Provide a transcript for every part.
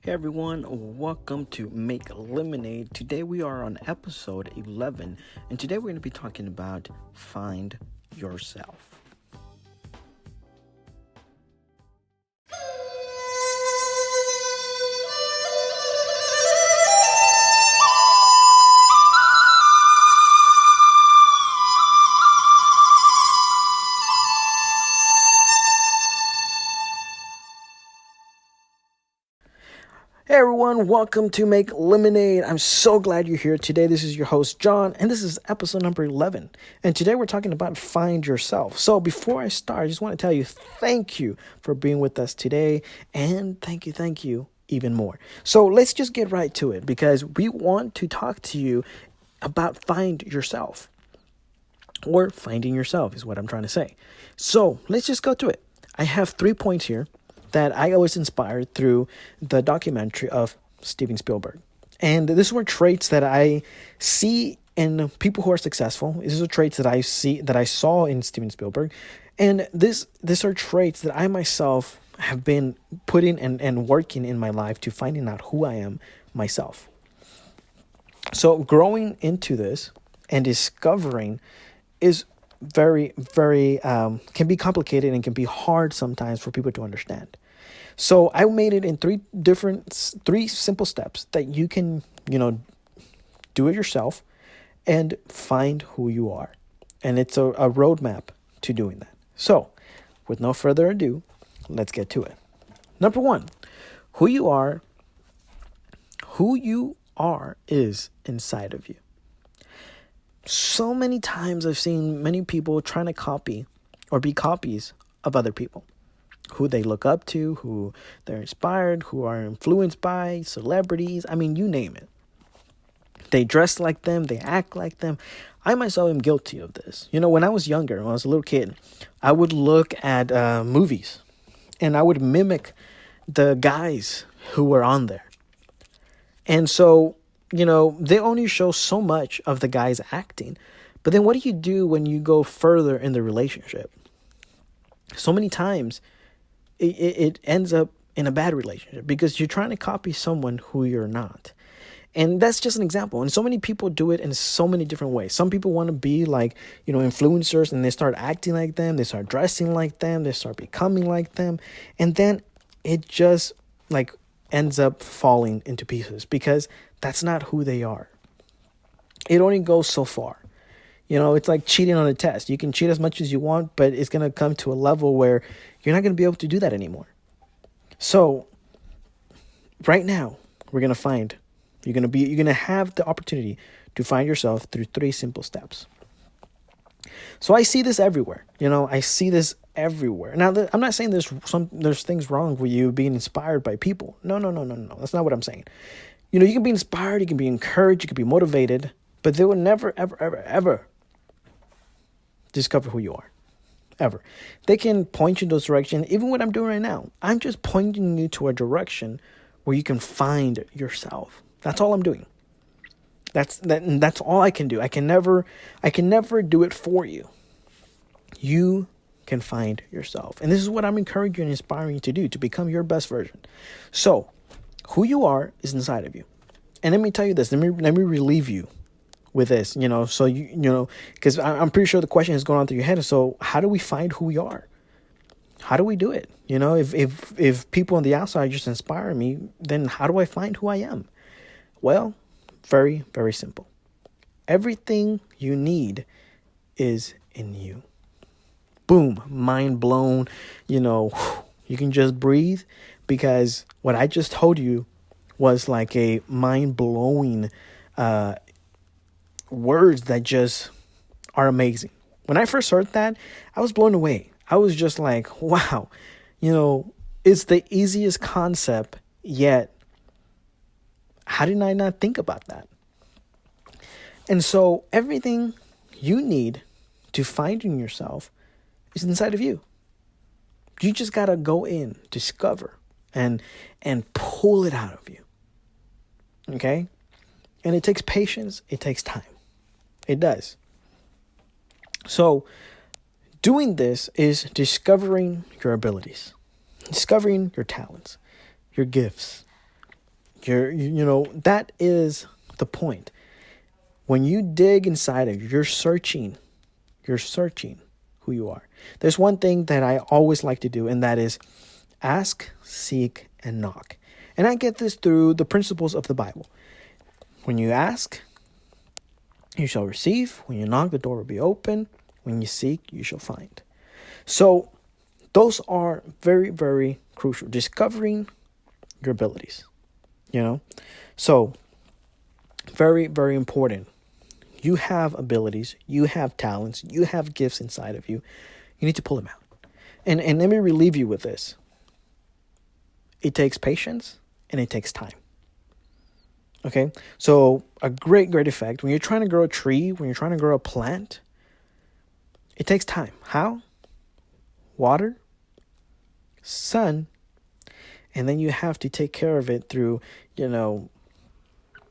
Hey everyone, welcome to Make Lemonade. Today we are on episode 11, and today we're going to be talking about Find Yourself. Hey everyone, welcome to Make Lemonade. I'm so glad you're here today. This is your host, John, and this is episode number 11. And today we're talking about Find Yourself. So before I start, I just want to tell you thank you for being with us today, and thank you even more. So let's just get right to it because we want to talk to you about Find Yourself, or finding yourself is what I'm trying to say. So let's just go to it. I have 3 points here that I was inspired through the documentary of Steven Spielberg. And these were traits that I see in people who are successful. These are traits that I saw in Steven Spielberg. And these are traits that I myself have been putting and working in my life to finding out who I am myself. So growing into this and discovering is very, very, can be complicated and can be hard sometimes for people to understand. So I made it in three simple steps that you can, do it yourself and find who you are. And it's a roadmap to doing that. So with no further ado, let's get to it. Number one, who you are is inside of you. So many times I've seen many people trying to copy or be copies of other people, who they look up to, who they're inspired, who are influenced by, celebrities. I mean, you name it. They dress like them, they act like them. I myself am guilty of this. When I was younger, when I was a little kid, I would look at movies and I would mimic the guys who were on there. And so, they only show so much of the guys acting. But then what do you do when you go further in the relationship? So many times it ends up in a bad relationship because you're trying to copy someone who you're not. And that's just an example. And so many people do it in so many different ways. Some people want to be like, influencers, and they start acting like them. They start dressing like them. They start becoming like them. And then it just ends up falling into pieces because that's not who they are. It only goes so far. It's like cheating on a test. You can cheat as much as you want, but it's going to come to a level where you're not going to be able to do that anymore. So right now, you're going to have the opportunity to find yourself through 3 simple steps. So I see this everywhere. I see this everywhere. Now, I'm not saying there's things wrong with you being inspired by people. No. That's not what I'm saying. You can be inspired, you can be encouraged, you can be motivated, but they will never, ever discover who you are. Ever. They can point you in those directions. Even what I'm doing right now, I'm just pointing you to a direction where you can find yourself. That's all I'm doing. That's all I can do. I can never do it for you. You can find yourself. And this is what I'm encouraging and inspiring you to do, to become your best version. So, who you are is inside of you. And let me tell you this, let me relieve you with this, so because I'm pretty sure the question is going on through your head. So how do we find who we are? How do we do it? If people on the outside just inspire me, then how do I find who I am? Well, very, very simple. Everything you need is in you. Boom, mind blown. You can just breathe because what I just told you was like a mind blowing words that just are amazing. When I first heard that, I was blown away. I was just like, wow, it's the easiest concept, yet how did I not think about that? And so everything you need to find in yourself is inside of you. You just got to go in, discover, and pull it out of you. Okay? And it takes patience. It takes time. It does. So doing this is discovering your abilities, discovering your talents, your gifts, That is the point. When you dig inside of you, you're searching who you are. There's one thing that I always like to do, and that is ask, seek, and knock. And I get this through the principles of the Bible. When you ask, you shall receive. When you knock, the door will be open. When you seek, you shall find. So those are very, very crucial. Discovering your abilities, So very, very important. You have abilities. You have talents. You have gifts inside of you. You need to pull them out. And let me relieve you with this. It takes patience and it takes time. Okay? So a great effect. When you're trying to grow a tree, when you're trying to grow a plant, it takes time. How? Water, sun, and then you have to take care of it through,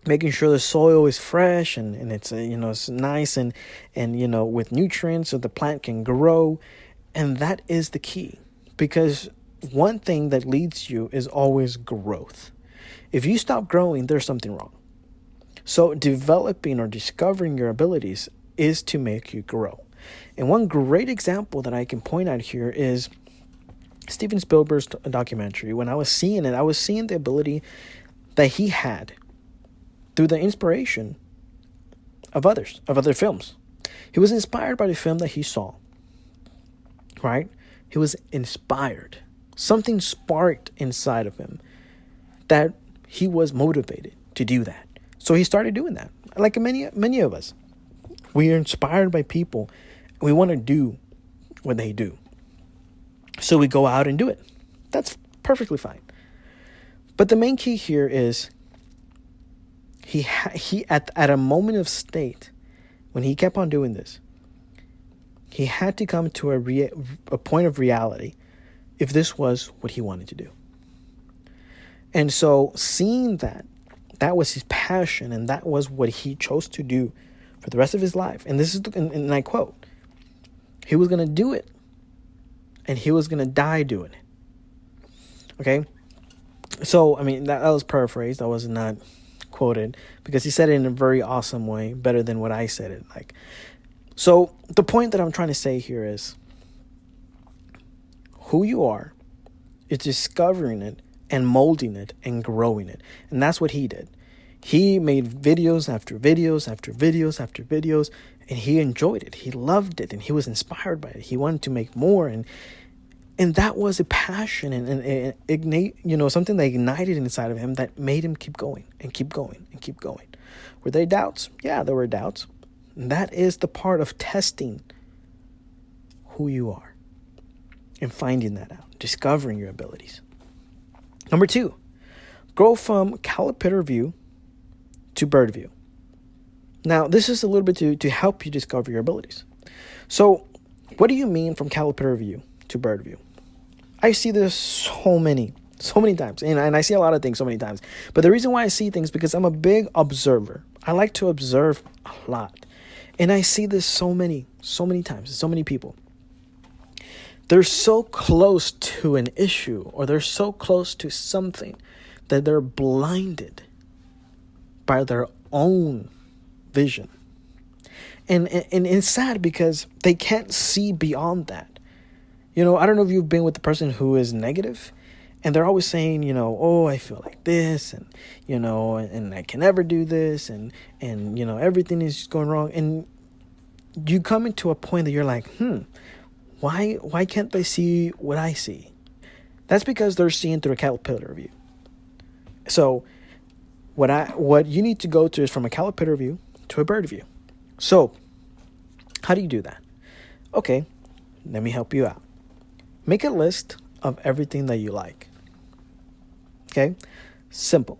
making sure the soil is fresh and it's, it's nice and with nutrients so the plant can grow. And that is the key, because one thing that leads you is always growth. If you stop growing, there's something wrong. So developing or discovering your abilities is to make you grow. And one great example that I can point out here is Steven Spielberg's documentary. When I was seeing it, I was seeing the ability that he had through the inspiration of other films. He was inspired by the film that he saw, right? He was inspired. Something sparked inside of him that he was motivated to do that. So he started doing that. Like many of us, we are inspired by people. We want to do what they do. So we go out and do it. That's perfectly fine. But the main key here is he at a moment of state, when he kept on doing this, he had to come to a point of reality if this was what he wanted to do. And so seeing that was his passion, and that was what he chose to do for the rest of his life. And this is, and I quote, he was going to do it, and he was going to die doing it. Okay? So, that was paraphrased. That was not quoted, because he said it in a very awesome way, better than what I said it like. So the point that I'm trying to say here is who you are is discovering it and molding it and growing it. And that's what he did. He made videos after videos after videos after videos, and he enjoyed it. He loved it, and he was inspired by it. He wanted to make more, and that was a passion and ignite, something that ignited inside of him that made him keep going and keep going and keep going. Were there doubts? Yeah, there were doubts. And that is the part of testing who you are and finding that out, discovering your abilities. Number 2, grow from caterpillar view to bird view. Now, this is a little bit to help you discover your abilities. So, what do you mean from caterpillar view to bird view? I see this so many times, and I see a lot of things so many times. But the reason why I see things because I'm a big observer. I like to observe a lot, and I see this so many times. So many people, they're so close to an issue, or they're so close to something that they're blinded by their own vision. And it's sad because they can't see beyond that. I don't know if you've been with the person who is negative, and they're always saying, oh, I feel like this, and, and I can never do this, and everything is just going wrong. And you come into a point that you're like, why can't they see what I see? That's because they're seeing through a caterpillar view. So what you need to go to is from a caterpillar view to a bird view. So how do you do that? Okay, let me help you out. Make a list of everything that you like. Okay? Simple.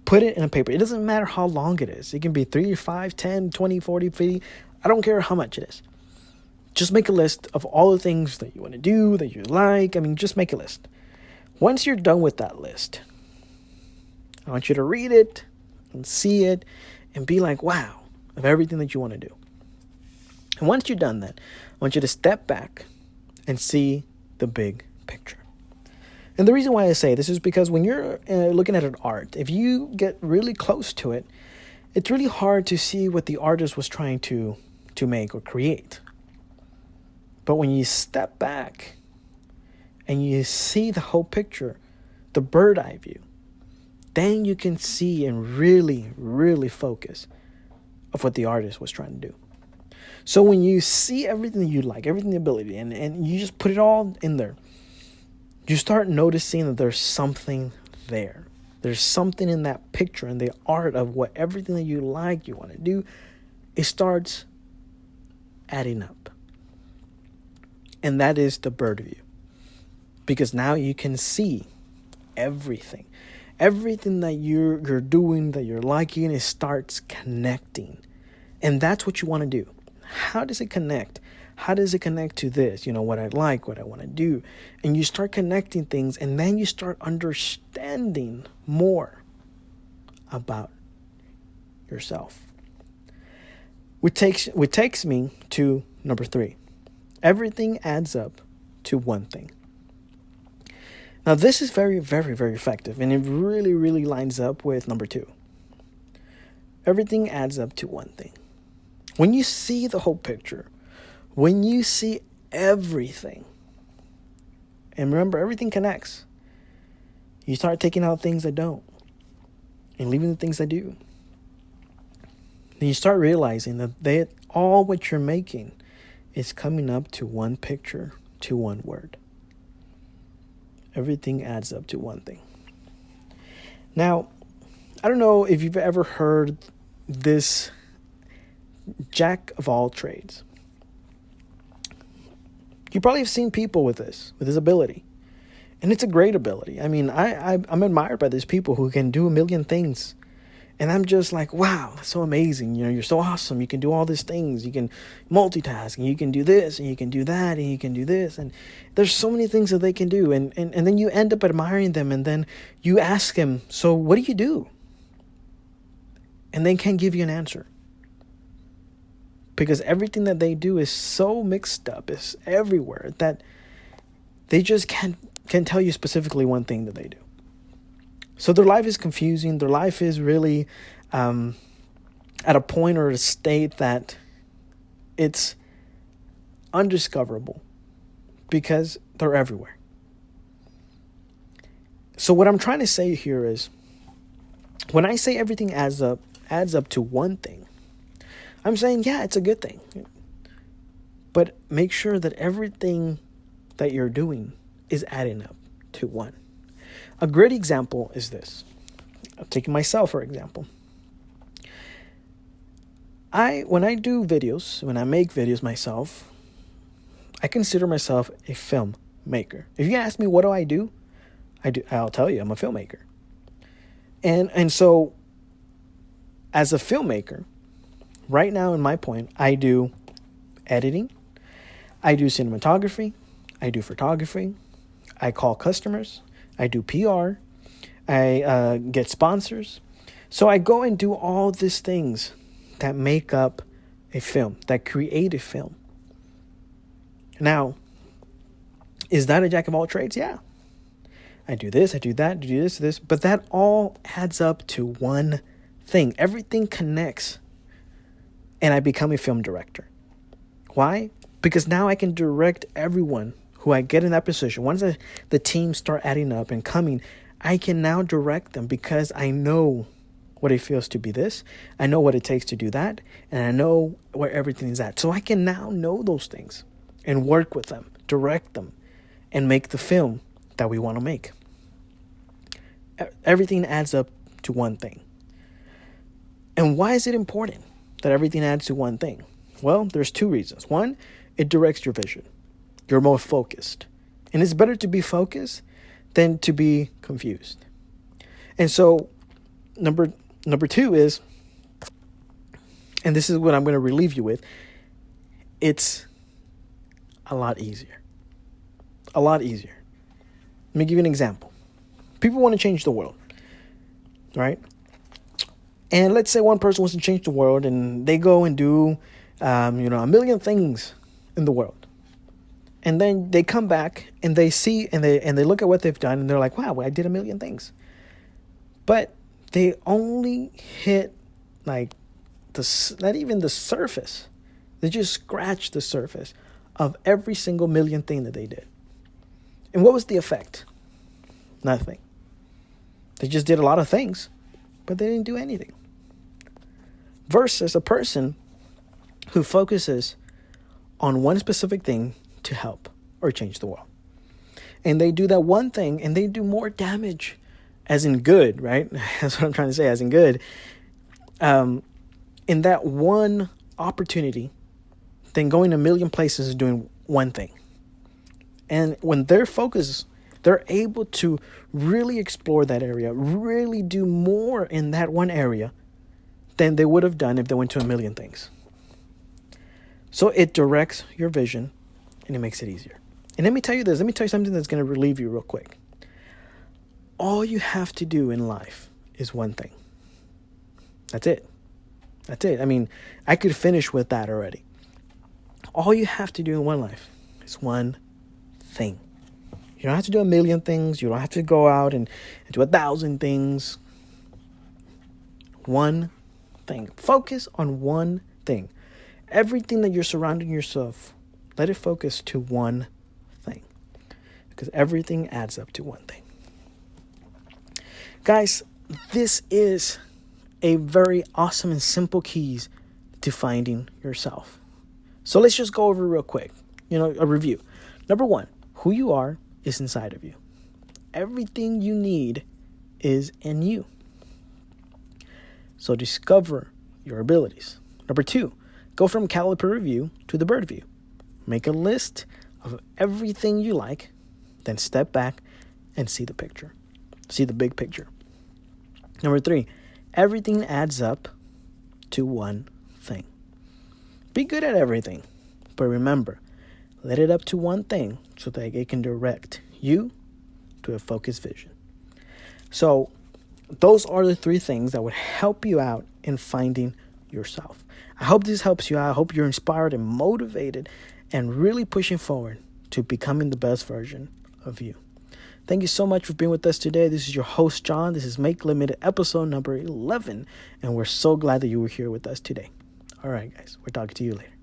Put it in a paper. It doesn't matter how long it is. It can be 3, 5, 10, 20, 40, 50. I don't care how much it is. Just make a list of all the things that you want to do, that you like. Just make a list. Once you're done with that list, I want you to read it and see it and be like, wow, of everything that you want to do. And once you're done that, I want you to step back and see the big picture. And the reason why I say this is because when you're looking at an art, if you get really close to it, it's really hard to see what the artist was trying to make or create. But when you step back and you see the whole picture, the bird eye view, then you can see and really, really focus of what the artist was trying to do. So when you see everything that you like, everything the ability, and you just put it all in there, you start noticing that there's something there. There's something in that picture and the art of what everything that you like, you want to do, it starts adding up. And that is the bird view. Because now you can see everything. Everything that you're doing, that you're liking, it starts connecting. And that's what you want to do. How does it connect? How does it connect to this? What I like, what I want to do. And you start connecting things, and then you start understanding more about yourself. Which takes me to number 3. Everything adds up to one thing. Now, this is very, very, very effective, and it really, really lines up with number 2. Everything adds up to one thing. When you see the whole picture, when you see everything, and remember, everything connects, you start taking out things that don't and leaving the things that do. Then you start realizing that all what you're making is coming up to one picture, to one word. Everything adds up to one thing. Now, I don't know if you've ever heard this jack of all trades. You probably have seen people with this ability. And it's a great ability. I mean, I'm admired by these people who can do a million things. And I'm just like, wow, that's so amazing. You're so awesome. You can do all these things. You can multitask, and you can do this, and you can do that, and you can do this. And there's so many things that they can do. And then you end up admiring them, and then you ask them, so what do you do? And they can't give you an answer. Because everything that they do is so mixed up, is everywhere, that they just can't tell you specifically one thing that they do. So their life is confusing. Their life is really at a point or a state that it's undiscoverable because they're everywhere. So what I'm trying to say here is, when I say everything adds up to one thing, I'm saying, yeah, it's a good thing. But make sure that everything that you're doing is adding up to one. A great example is this. I'm taking myself, for example. When I do videos, when I make videos myself, I consider myself a filmmaker. If you ask me what do, I'll tell you I'm a filmmaker. And so, as a filmmaker, right now in my point, I do editing, I do cinematography, I do photography, I call customers, I do PR, I get sponsors. So I go and do all these things that make up a film, that create a film. Now, is that a jack of all trades? Yeah. I do this, I do that, I do this, but that all adds up to one thing. Everything connects, and I become a film director. Why? Because now I can direct everyone who I get in that position. Once the team start adding up and coming, I can now direct them because I know what it feels to be this. I know what it takes to do that. And I know where everything is at. So I can now know those things and work with them, direct them, and make the film that we want to make. Everything adds up to one thing. And why is it important that everything adds to one thing? Well, there's 2 reasons. One, it directs your vision. You're more focused. And it's better to be focused than to be confused. And so number 2 is, and this is what I'm going to relieve you with, it's a lot easier. A lot easier. Let me give you an example. People want to change the world, right? And let's say one person wants to change the world, and they go and do, a million things in the world. And then they come back and they see and they look at what they've done and they're like, wow, I did a million things. But they only hit like not even the surface. They just scratched the surface of every single million thing that they did. And what was the effect? Nothing. They just did a lot of things, but they didn't do anything. Versus a person who focuses on one specific thing to help or change the world. And they do that one thing and they do more damage, as in good, right? That's what I'm trying to say, as in good. In that one opportunity, than going a million places and doing one thing. And when they're focused, they're able to really explore that area, really do more in that one area than they would have done if they went to a million things. So it directs your vision and it makes it easier. And let me tell you this. Let me tell you something that's going to relieve you real quick. All you have to do in life is one thing. That's it. That's it. I mean, I could finish with that already. All you have to do in one life is one thing. You don't have to do a million things. You don't have to go out and do 1,000 things. One thing. Focus on one thing. Everything that you're surrounding yourself, let it focus to one thing. Because everything adds up to one thing. Guys, this is a very awesome and simple keys to finding yourself. So let's just go over real quick, a review. Number 1, who you are is inside of you. Everything you need is in you. So discover your abilities. Number 2, go from caliper review to the bird view. Make a list of everything you like, then step back and see the picture. See the big picture. Number 3, everything adds up to one thing. Be good at everything, but remember, let it up to one thing so that it can direct you to a focused vision. So those are the 3 things that would help you out in finding yourself. I hope this helps you out. I hope you're inspired and motivated and really pushing forward to becoming the best version of you. Thank you so much for being with us today. This is your host, John. This is Make Limited episode number 11, and we're so glad that you were here with us today. All right, guys, we're talking to you later.